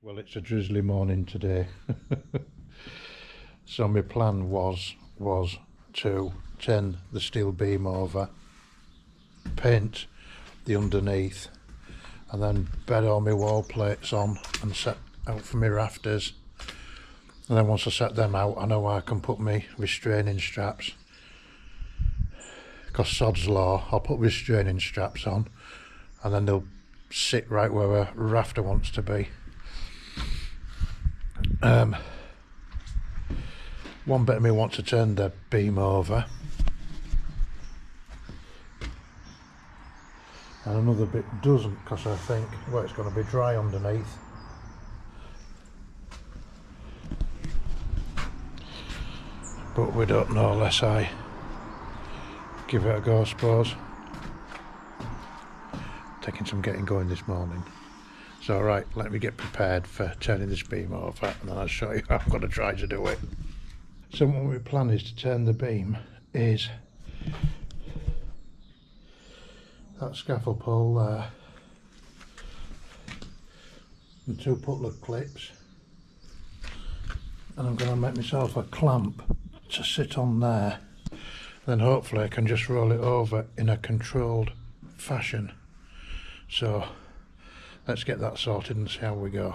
Well, it's a drizzly morning today. So my plan was to turn the steel beam over, paint the underneath, and then bed all my wall plates on and set out for my rafters. And then once I set them out, I know I can put my restraining straps, because sod's law, I'll put restraining straps on and then they'll sit right where a rafter wants to be. One bit of me wants to turn the beam over, and another bit doesn't, because I think, well, it's going to be dry underneath. But we don't know unless I give it a go, I suppose. Taking some getting going this morning. So right, let me get prepared for turning this beam over, and then I'll show you how I'm going to try to do it. So what my plan is to turn the beam is that scaffold pole there and two putlet clips, and I'm going to make myself a clamp to sit on there. Then hopefully I can just roll it over in a controlled fashion. So let's get that sorted and see how we go.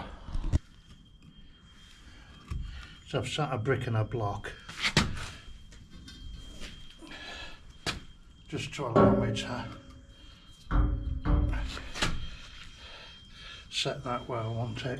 So I've sat a brick and a block just to allow me to set that where I want it.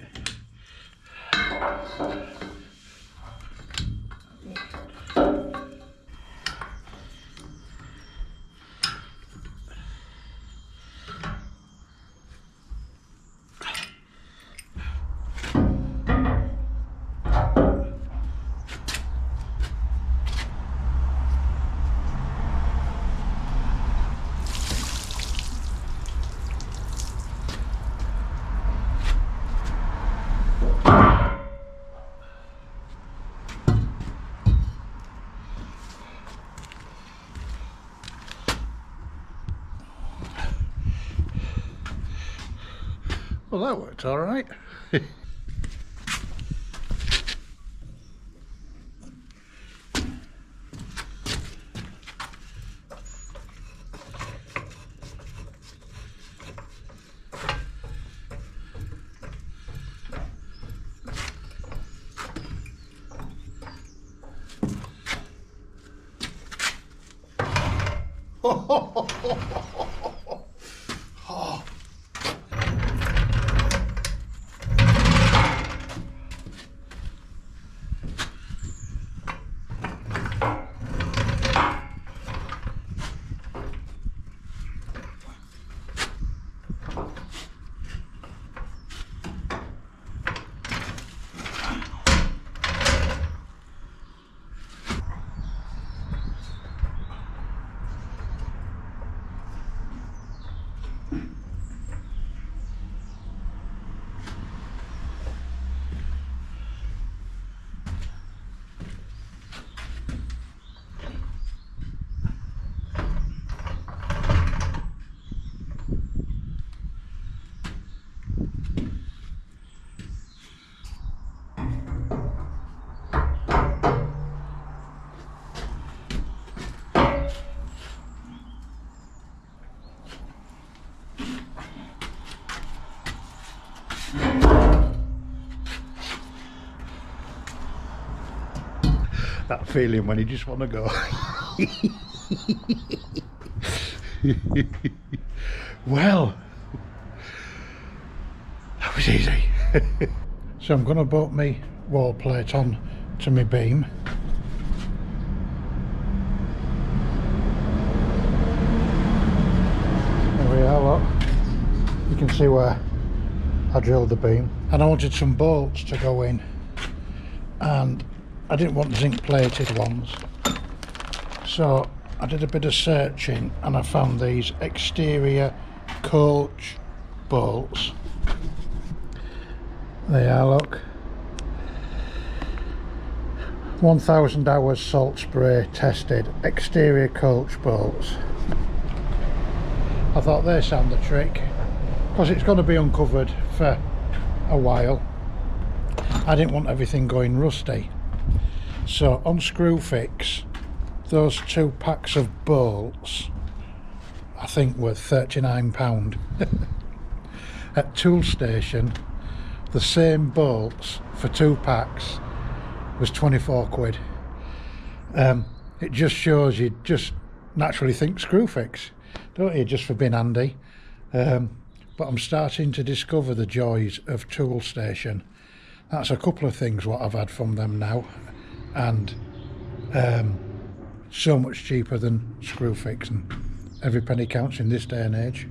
Well, that worked all right. That feeling when you just want to go. Well, that was easy. So I'm going to bolt my wall plate on to my beam. There we are, look. You can see where I drilled the beam. And I wanted some bolts to go in, and I didn't want zinc plated ones, so I did a bit of searching and I found these exterior coach bolts. They are, look, 1000 hours salt spray tested exterior coach bolts. I thought they sound the trick, because it's going to be uncovered for a while. I didn't want everything going rusty. So on Screwfix, those 2 packs of bolts I think were £39. At Toolstation the same bolts for 2 packs was 24 quid. It just shows you just naturally think Screwfix, don't you, just for being handy. But I'm starting to discover the joys of Toolstation. That's a couple of things what I've had from them now, and so much cheaper than Screwfix, and every penny counts in this day and age.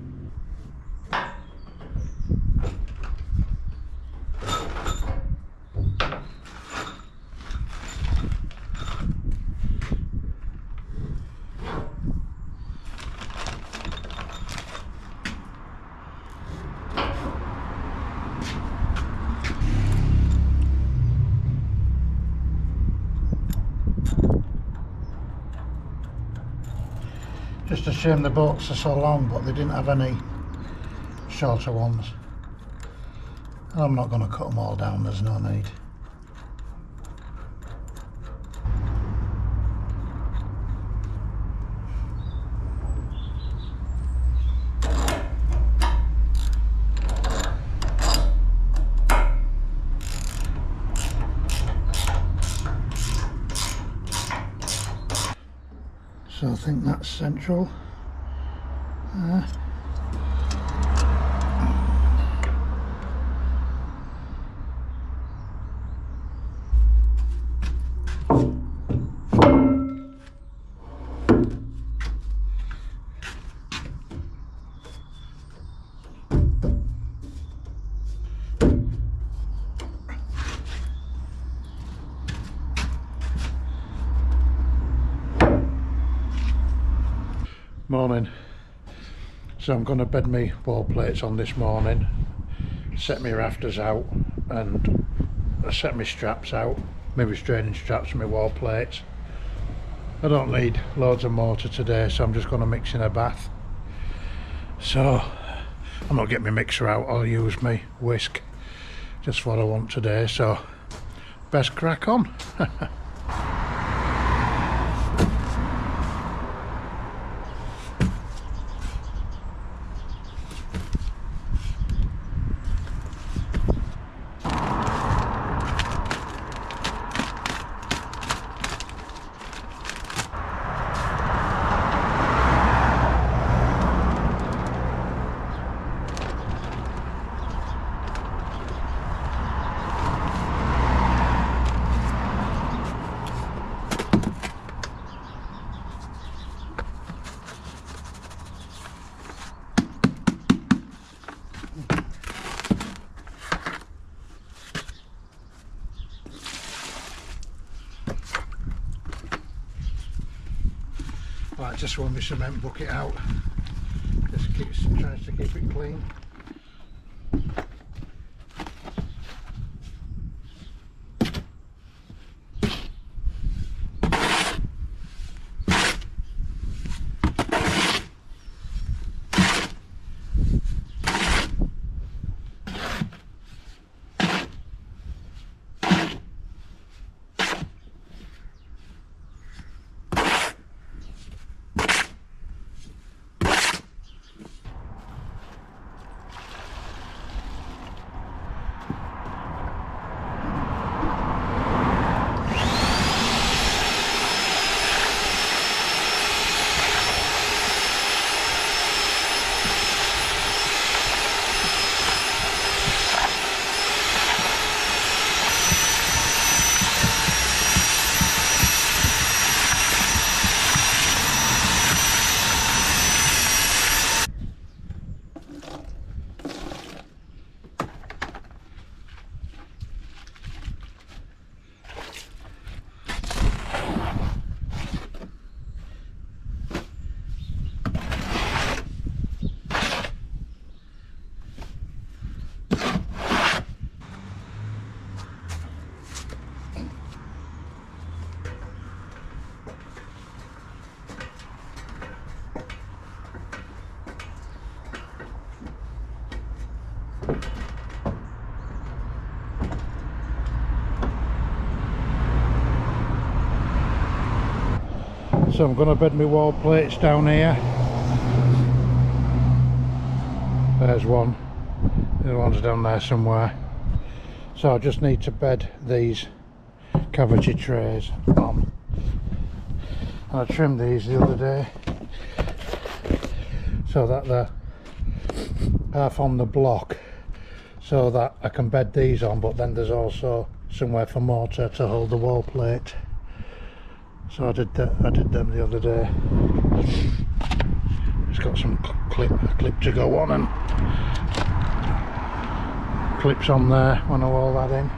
Just a shame the bolts are so long, but they didn't have any shorter ones. I'm not going to cut them all down, there's no need. So I think that's central. Morning. So I'm going to bed me wall plates on this morning, set my rafters out and set my straps out, my restraining straps and my wall plates. I don't need loads of mortar today, so I'm just going to mix in a bath. So I'm not getting my mixer out, I'll use my whisk, just what I want today, so best crack on. Right, just run my cement bucket out. Just tries to keep it clean. So I'm going to bed my wall plates down here. There's one, the other one's down there somewhere. So I just need to bed these cavity trays on. And I trimmed these the other day so that they're half on the block, so that I can bed these on, but then there's also somewhere for mortar to hold the wall plate. So I did that. I did them the other day. It's got some clip to go on, and clips on there when I wall that in.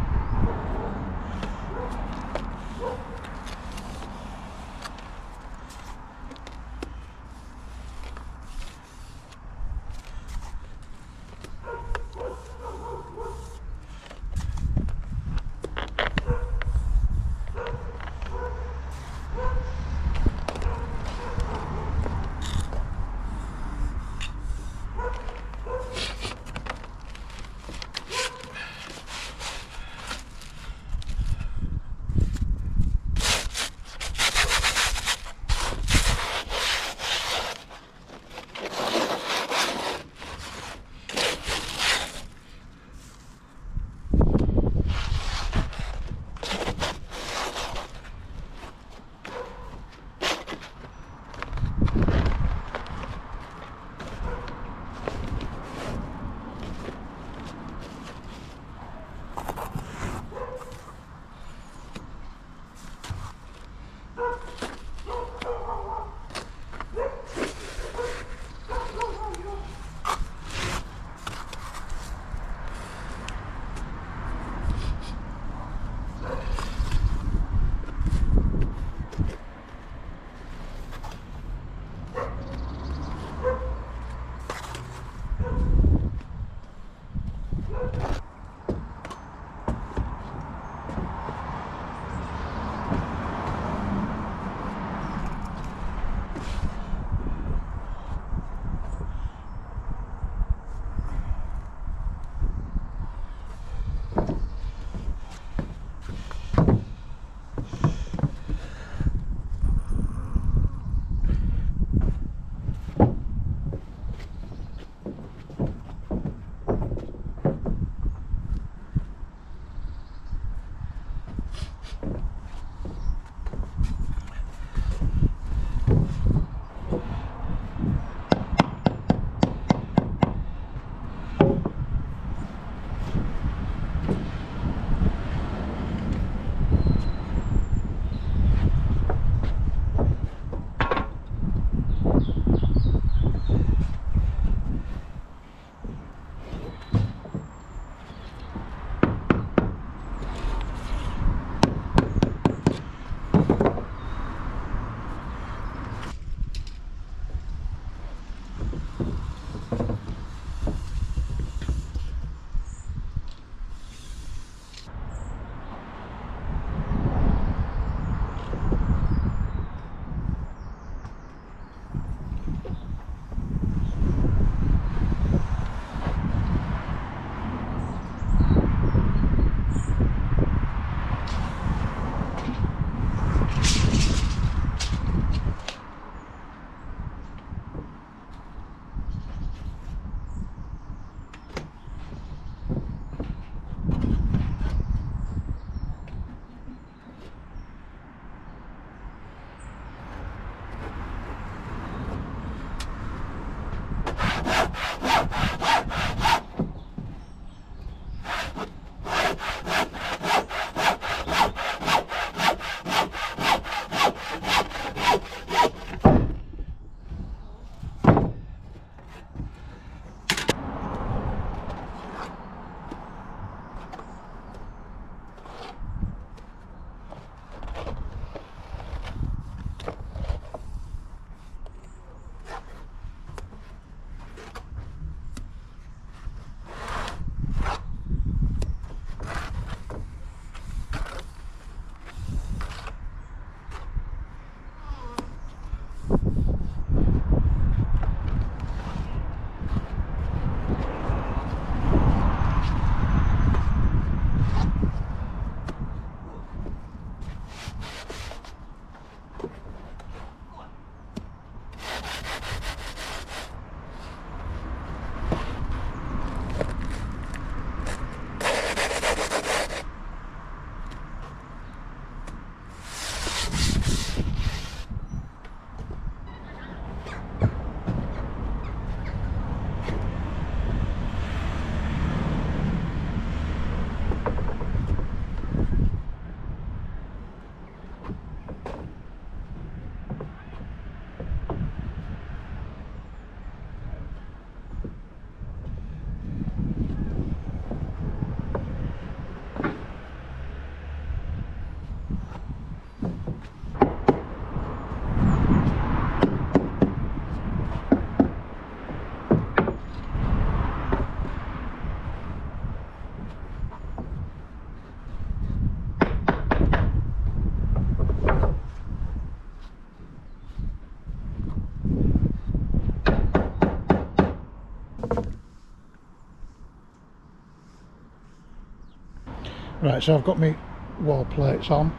Right, so I've got my wall plates on.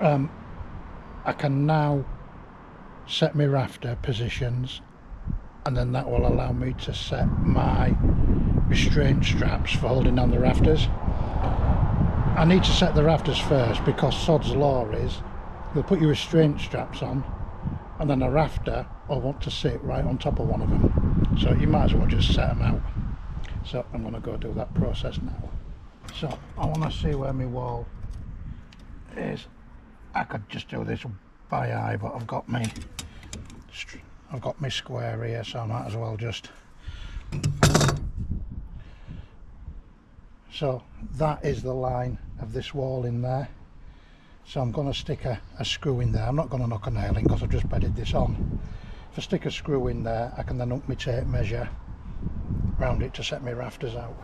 I can now set my rafter positions, and then that will allow me to set my restraint straps for holding down the rafters. I need to set the rafters first because sod's law is you'll put your restraint straps on and then a rafter will want to sit right on top of one of them, so you might as well just set them out. So I'm going to go do that process now. So I want to see where my wall is. I could just do this by eye, but I've got my square here, so I might as well just. So that is the line of this wall in there. So I'm going to stick a screw in there. I'm not going to knock a nail in because I've just bedded this on. If I stick a screw in there, I can then hook my tape measure round it to set my rafters out.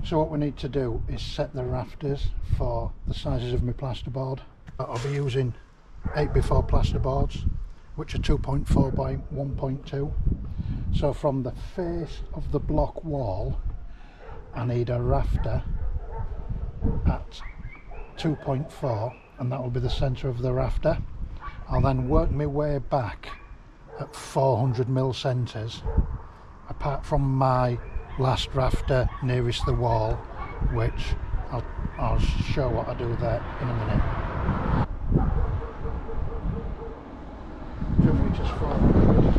So what we need to do is set the rafters for the sizes of my plasterboard. I'll be using 8x4 plasterboards, which are 2.4 by 1.2. So from the face of the block wall, I need a rafter at 2.4, and that will be the centre of the rafter. I'll then work my way back at 400mm centres, apart from my last rafter nearest the wall, which I'll show what I do there in a minute. 2 metres forward,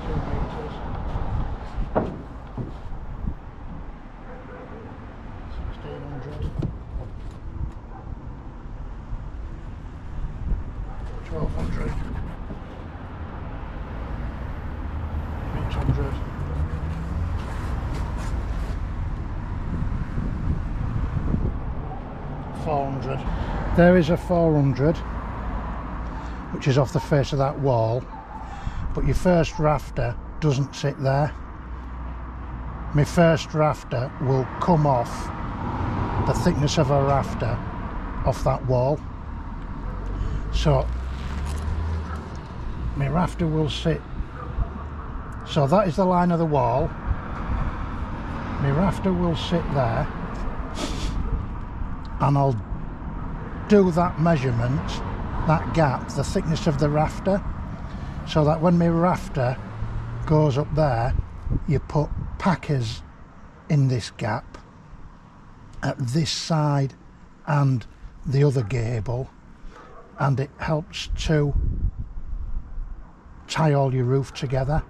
2 metres, 1600, 1200, 800, 400. There is a 400 which is off the face of that wall, but your first rafter doesn't sit there. My first rafter will come off the thickness of a rafter off that wall, so my rafter will sit. So that is the line of the wall. My rafter will sit there, and I'll do that measurement, that gap, the thickness of the rafter, so that when my rafter goes up there, you put packers in this gap at this side and the other gable, and it helps to tie all your roof together,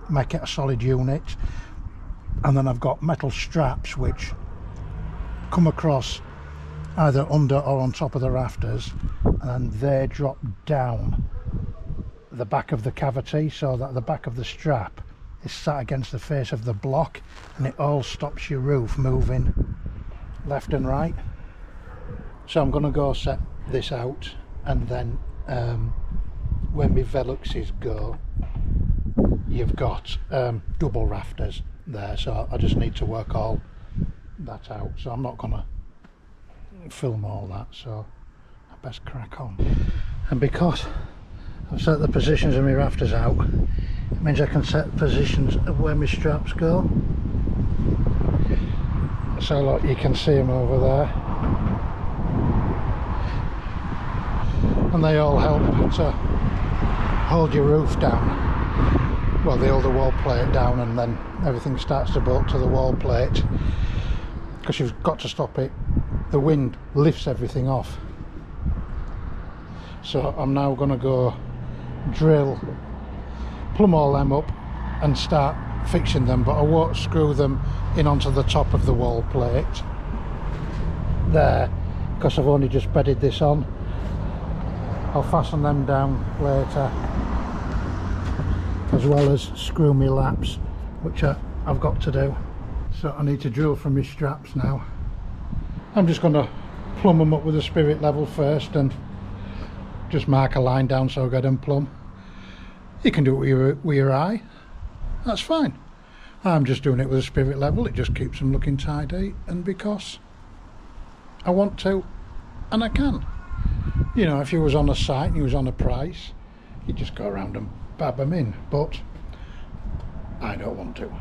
make it a solid unit. And then I've got metal straps which come across either under or on top of the rafters, and they drop down the back of the cavity, so that the back of the strap is sat against the face of the block, and it all stops your roof moving left and right. So I'm going to go set this out, and then where my veluxes go, you've got double rafters there, so I just need to work all that out. So I'm not going to film all that, so I best crack on. And because I've set the positions of my rafters out, it means I can set the positions of where my straps go. So look, you can see them over there, and they all help to hold your roof down. Well, they hold the wall plate down, and then everything starts to bolt to the wall plate, because you've got to stop it. The wind lifts everything off. So I'm now going to go drill, plumb all them up, and start fixing them, but I won't screw them in onto the top of the wall plate there, because I've only just bedded this on. I'll fasten them down later, as well as screw my laps, which I've got to do. So I need to drill from my straps now. I'm just going to plumb them up with a spirit level first and just mark a line down so I get them plumb. You can do it with your eye, that's fine. I'm just doing it with a spirit level. It just keeps them looking tidy, and because I want to and I can. You know, if you was on a site and you was on a price, you'd just go around and bab them in, but I don't want to.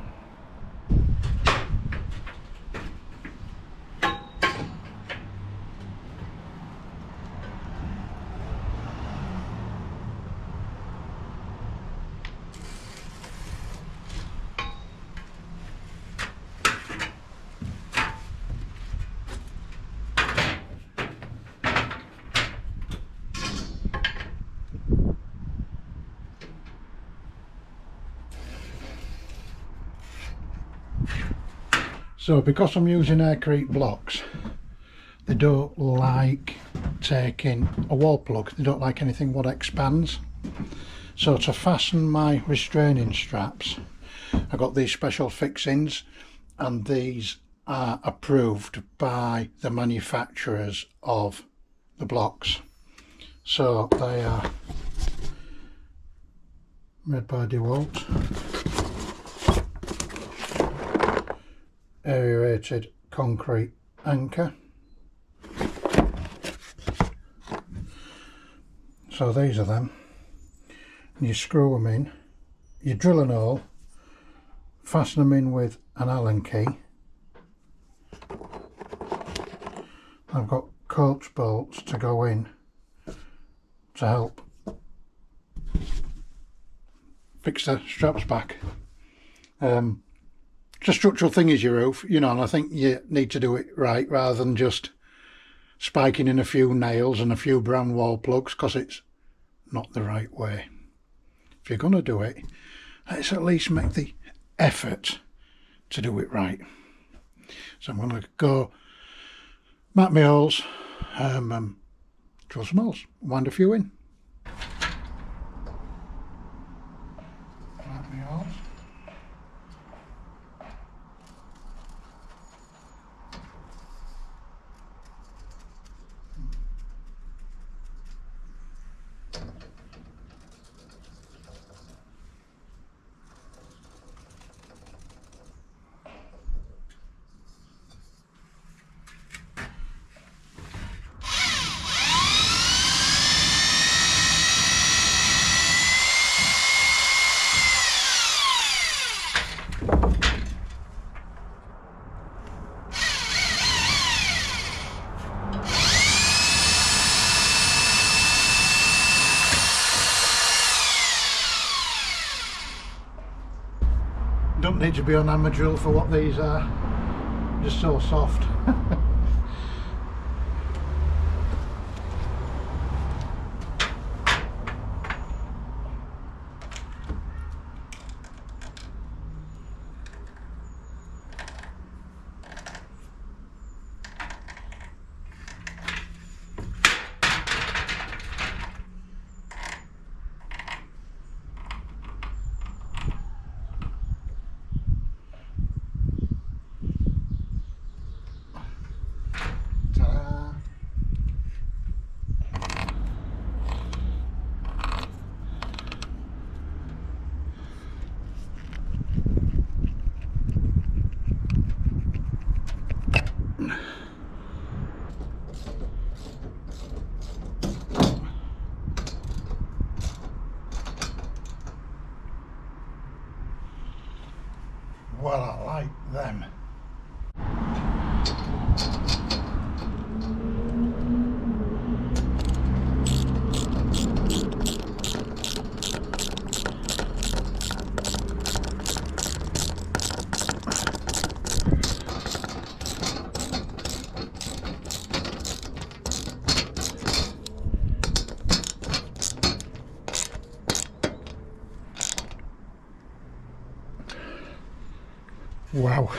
So because I'm using aircrete blocks, they don't like taking a wall plug, they don't like anything what expands. So to fasten my restraining straps, I've got these special fixings, and these are approved by the manufacturers of the blocks. So they are made by DeWalt. Aerated concrete anchor. So these are them, and you screw them in, you drill an hole, fasten them in with an Allen key. I've got coach bolts to go in to help fix the straps back. It's a structural thing, is your roof, you know, and I think you need to do it right rather than just spiking in a few nails and a few brown wall plugs, because it's not the right way. If you're going to do it, let's at least make the effort to do it right. So I'm going to go mark my holes, drill some holes, wind a few in. Mark my holes. Don't need to be on hammer drill for what these are, just so soft. Well, I like them. Wow,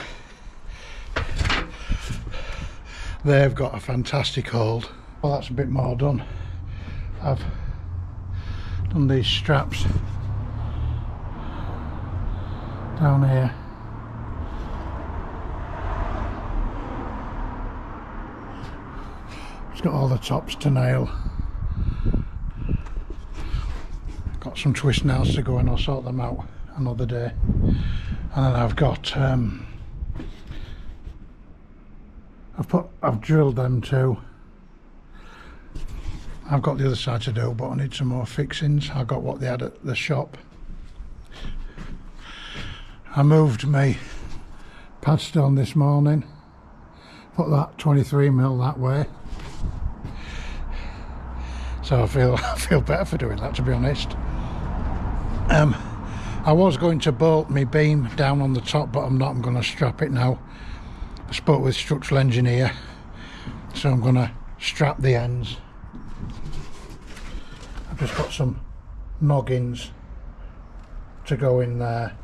they've got a fantastic hold. Well, that's a bit more done. I've done these straps down here. It's got all the tops to nail. Got some twist nails to go in. I'll sort them out another day. And then I've got I've drilled them too. I've got the other side to do, but I need some more fixings. I got what they had at the shop. I moved my padstone this morning, put that 23mm that way, so I feel better for doing that, to be honest. I was going to bolt my beam down on the top, but I'm not. I'm going to strap it now. I spoke with structural engineer, so I'm going to strap the ends. I've just got some noggins to go in there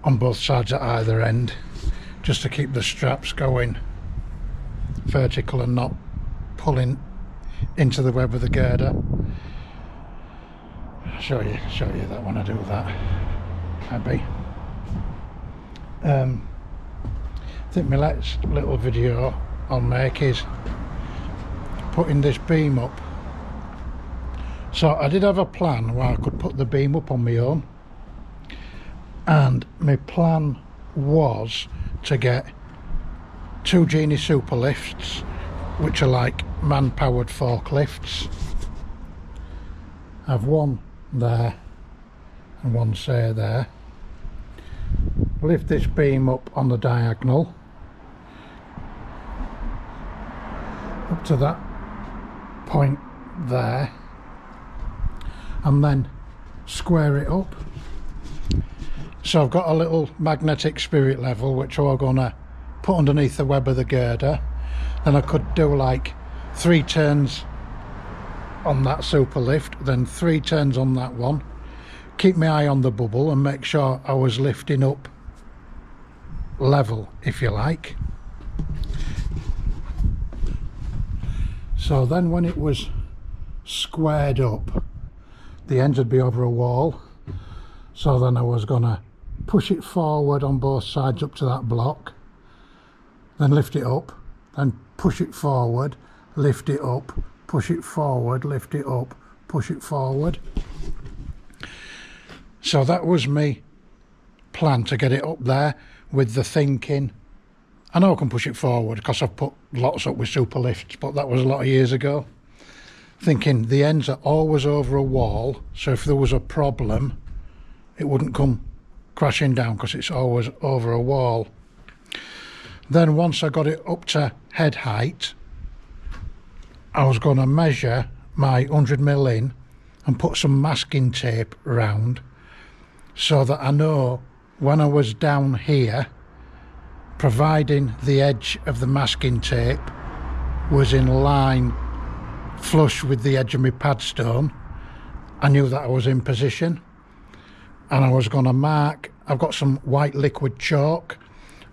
on both sides at either end, just to keep the straps going vertical and not pulling into the web of the girder. I'll show you that when I do that, maybe. I think my next little video I'll make is putting this beam up. So I did have a plan where I could put the beam up on my own, and my plan was to get 2 Genie super lifts, which are like man-powered forklifts. I have one there and one say there. Lift this beam up on the diagonal up to that point there, and then square it up. So I've got a little magnetic spirit level which I'm going to put underneath the web of the girder. Then I could do like 3 turns on that super lift, then 3 turns on that one, keep my eye on the bubble and make sure I was lifting up level, if you like. So then when it was squared up, the ends would be over a wall, so then I was going to push it forward on both sides up to that block, then lift it up, then push it forward, lift it up, push it forward, lift it up, push it forward. So that was me plan, to get it up there, with the thinking, I know I can push it forward because I've put lots up with super lifts, but that was a lot of years ago. Thinking the ends are always over a wall, so if there was a problem it wouldn't come crashing down because it's always over a wall. Then once I got it up to head height, I was going to measure my 100mm in and put some masking tape around, so that I know when I was down here, providing the edge of the masking tape was in line flush with the edge of my padstone, I knew that I was in position. And I was going to mark, I've got some white liquid chalk,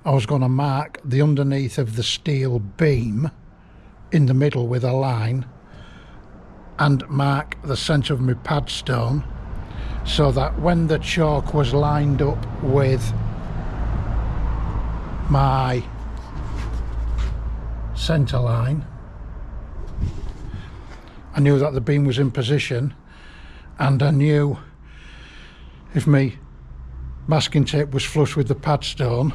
I was going to mark the underneath of the steel beam in the middle with a line, and mark the centre of my padstone, so that when the chalk was lined up with my centre line, I knew that the beam was in position, and I knew if my masking tape was flush with the padstone,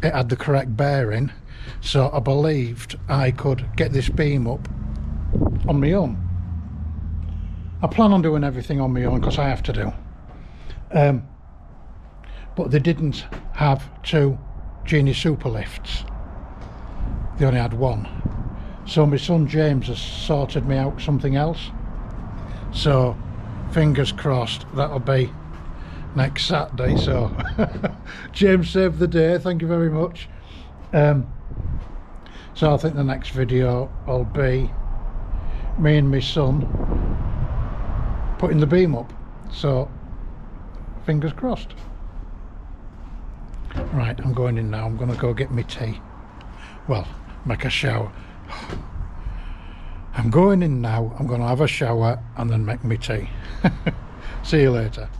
it had the correct bearing, so I believed I could get this beam up on my own. I plan on doing everything on my own because I have to do. But they didn't have 2 Genie super lifts. They only had 1. So my son James has sorted me out something else. So fingers crossed that'll be next Saturday. So James saved the day, thank you very much. So I think the next video will be me and my son putting the beam up, so fingers crossed. Right, I'm going in now. I'm going to go get me tea. Well, make a shower. I'm going in now. I'm going to have a shower and then make me tea. See you later.